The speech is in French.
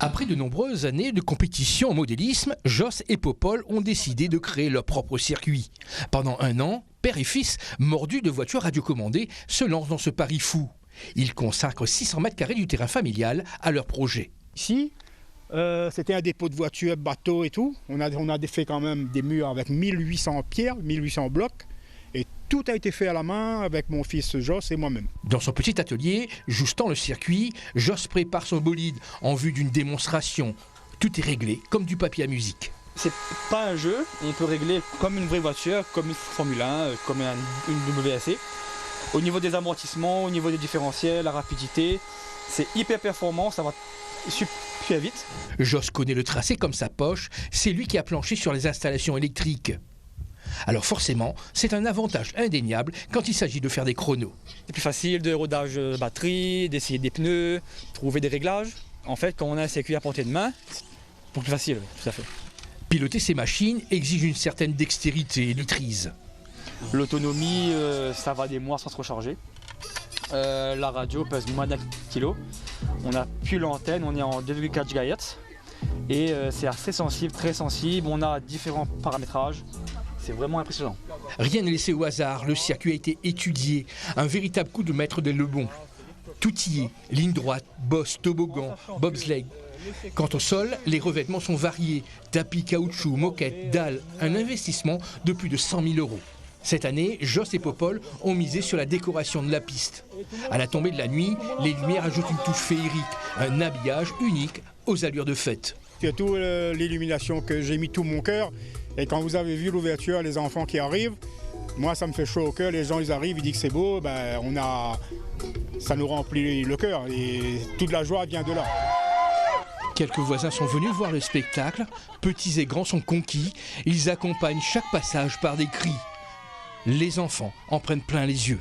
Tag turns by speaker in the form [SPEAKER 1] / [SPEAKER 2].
[SPEAKER 1] Après de nombreuses années de compétition en modélisme, Joss et Popol ont décidé de créer leur propre circuit. Pendant un an, père et fils, mordus de voitures radiocommandées, se lancent dans ce pari fou. Ils consacrent 600 mètres carrés du terrain familial à leur projet.
[SPEAKER 2] Ici, c'était un dépôt de voitures, bateaux et tout. On a fait quand même des murs avec 1800 pierres, 1800 blocs. Et tout a été fait à la main avec mon fils Joss et moi-même.
[SPEAKER 1] Dans son petit atelier, ajustant le circuit, Joss prépare son bolide en vue d'une démonstration. Tout est réglé comme du papier à musique.
[SPEAKER 3] C'est pas un jeu, on peut régler comme une vraie voiture, comme une Formule 1, comme une WRC. Au niveau des amortissements, au niveau des différentiels, la rapidité, c'est hyper performant, ça va super vite.
[SPEAKER 1] Joss connaît le tracé comme sa poche, c'est lui qui a planché sur les installations électriques. Alors forcément, c'est un avantage indéniable quand il s'agit de faire des chronos.
[SPEAKER 3] C'est plus facile de rodage batterie, d'essayer des pneus, trouver des réglages. En fait, quand on a un circuit à portée de main, c'est plus facile, tout à fait.
[SPEAKER 1] Piloter ces machines exige une certaine dextérité et maîtrise.
[SPEAKER 3] L'autonomie, ça va des mois sans se recharger. La radio pèse moins d'1 kg. On n'a plus l'antenne, on est en 2,4 GHz. Et c'est assez sensible, très sensible. On a différents paramétrages. C'est vraiment impressionnant.
[SPEAKER 1] Rien n'est laissé au hasard, le circuit a été étudié. Un véritable coup de maître dès le bon. Tout y est, ligne droite, bosse, toboggan, bobsleigh. Quant au sol, les revêtements sont variés. Tapis, caoutchouc, moquette, dalles, un investissement de plus de 100 000 €. Cette année, Joss et Popol ont misé sur la décoration de la piste. À la tombée de la nuit, les lumières ajoutent une touche féerique, un habillage unique aux allures de fête.
[SPEAKER 2] Surtout l'illumination que j'ai mis tout mon cœur. Et quand vous avez vu l'ouverture, les enfants qui arrivent, moi ça me fait chaud au cœur. Les gens ils arrivent, ils disent que c'est beau, ça nous remplit le cœur et toute la joie vient de là.
[SPEAKER 1] Quelques voisins sont venus voir le spectacle, petits et grands sont conquis, ils accompagnent chaque passage par des cris. Les enfants en prennent plein les yeux.